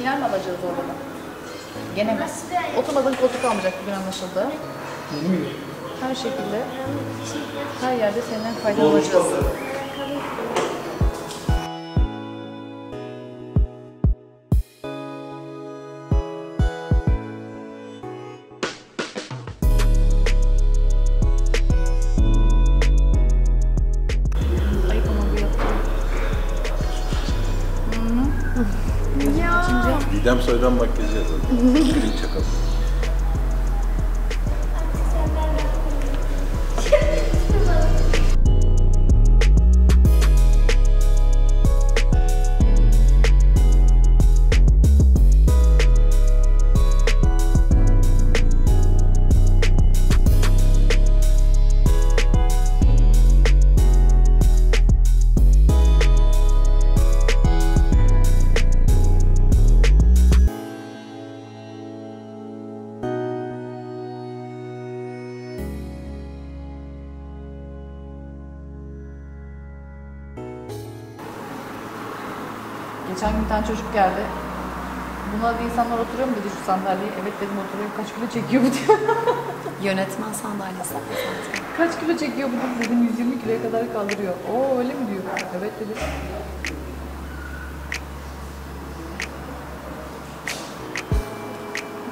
Final mi alacağız orada da? Gene mi? Oturmadığın koltuk almayacak bugün anlaşıldı. Her şekilde, her yerde senden faydalanacağız. Didem Soy'dan makyajı yazalım. Green çakal. Geçen gün bir tane çocuk geldi. Buna bir insanlar oturuyor mu dedi şu sandalyeye. Evet dedim oturuyor. Kaç kilo çekiyor bu diyor. Yönetmen sandalyesi zaten. Kaç kilo çekiyor bu dedim 120 kiloya kadar kaldırıyor. Oo öyle mi diyor. Evet dedim.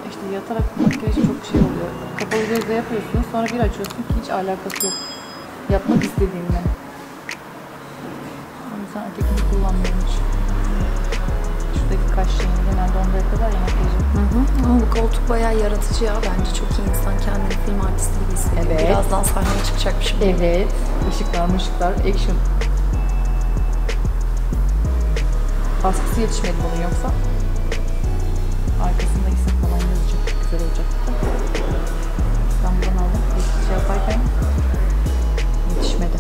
İşte yatarak makyaj çok şey oluyor. Kapalı gözle yapıyorsun sonra bir açıyorsun ki hiç alakası yok. Yapmak istediğinle. O yüzden o tekniği kullanmıyorum hiç. Şuradaki kaş şeyini genelde ondaya kadar ya makyajım. Ama bu koltuk bayağı yaratıcı ya. Bence çok iyi, insan kendini film artisti gibi hissediyor. Evet. Birazdan sahneye çıkacakmışım. Evet. Işıklar, action. Baskısı yetişmedi bunun yoksa. Arkasında isim falan yazacak. Güzel olacak. İstanbul'dan aldım. Bir şey yaparken yetişmedi.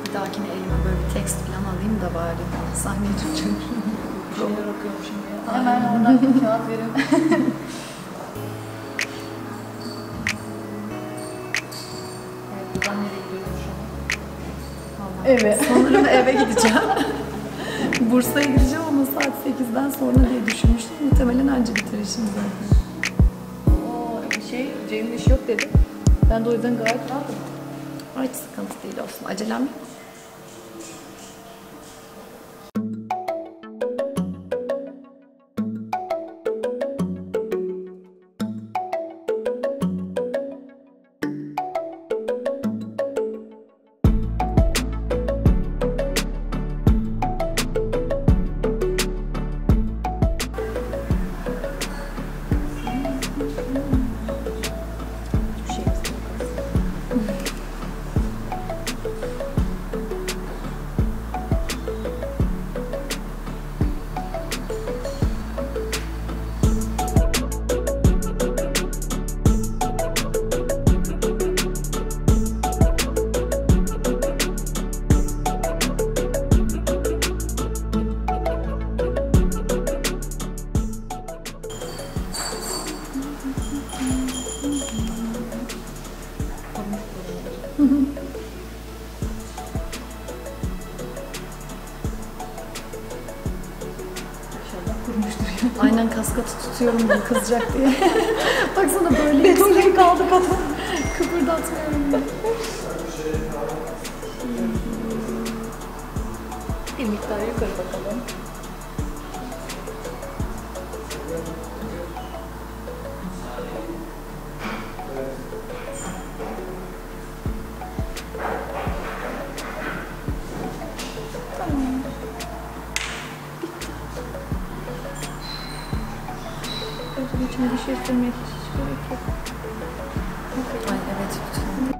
Bir dahakine elime böyle bir tekst falan alayım da bari sahneye çıkacağım. Bir şeyler okuyorum şimdi. Hemen oradan bir kağıt verin. Evet, buradan nereye gidiyoruz şu an? Evet. Sanırım eve gideceğim. Bursa'ya gideceğim ama saat 8'den sonra diye düşünmüştüm. Muhtemelen anca biter işim zaten. Cem'in işi yok dedi. Ben de o yüzden gayet rahatım. Hiç sıkıntı değil olsun. Acelem yok. Aynen kaskatı tutuyorum bunu kızacak diye. Baksana böyle Beton gibi kaldı kadın. kıpırdatmıyorum diye. Bir miktar yukarı bakalım. Gözüm için bir şey sürmeye hiç gerek yok. Ay evet lütfen.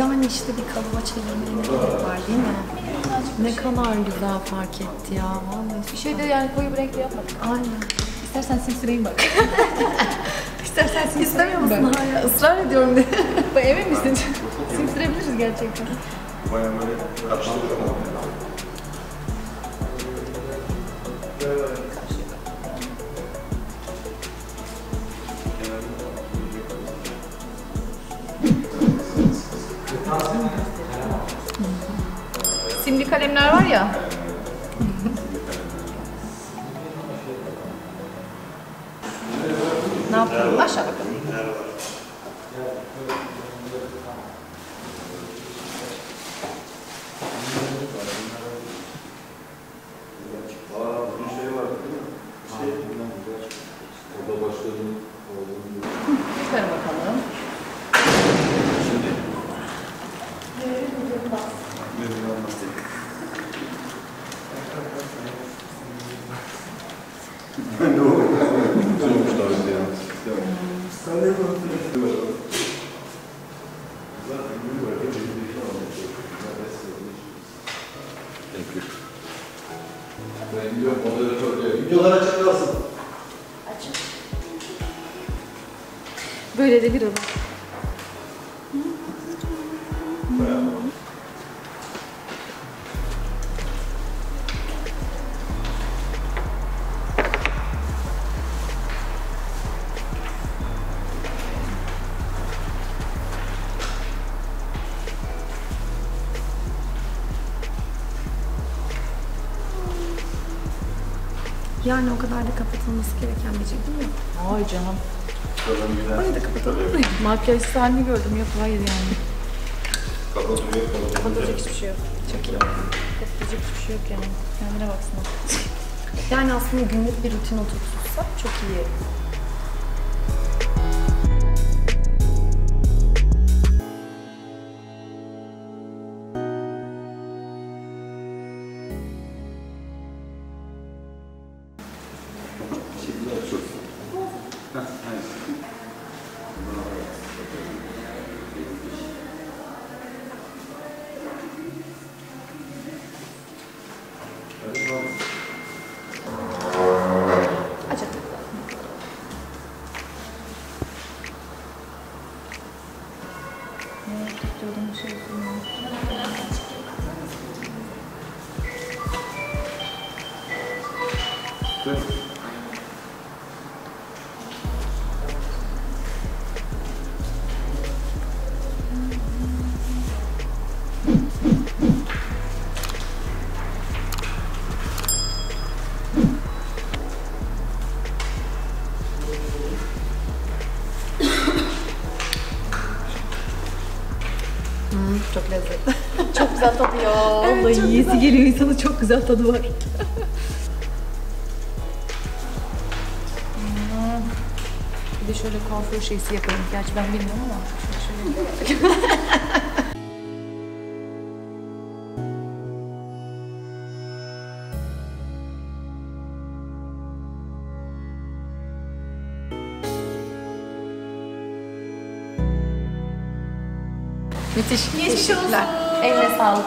Yani işte bir kalıba çevirmeye ne gerek var değil mi? Ne kadar güzel fark etti ya. Vallahi Bir şey de yani koyu bir renkle yapmadık. aynen. İstersen simsireyim bak. İstersen simsireyim İstemiyor musun? Hayır. Israr ediyorum de. Emin misin? Simsirebiliriz gerçekten. Bayağı böyle karşılıklı. Simli kalemler var ya. Ne yapalım? Aşağı bakalım. Bunun şeyi var değil mi? Orada başladım. Çıkarın bakalım. Ne oldu? Güzelmiş daha önce yani. Sen ne konuşuyorsun? Thank you. Ben gidiyorum moderatör diye. Videolar açık kalsın. Böyle de bir olur. Yani o kadar da kapatılması gereken bir cildim yok. Ay canım. Şuradan gider. Orayı da kapatalım. Makyajsız halini gördüm. Yok hayır yani. Kapatılıyor. Kapatacak hiçbir şey yok. Çok iyi. Kapatacak hiçbir şey yok yani. Kendine baksana. Yani aslında günlük bir rutin oturtursak çok iyi. Şekilde açıyorsun. Aç hadi. Ne tutuyordum şey yapayım. Çok lezzetli. Çok güzel tadı ya. Evet, Vallahi çok yiyesi güzel. geliyor insana, çok güzel tadı var. Bir de şöyle kuaför şeysi yapalım. Gerçi ben bilmiyorum ama şöyle. Müthiş. Geçmiş olsun. Teşekkürler. Eline sağlık.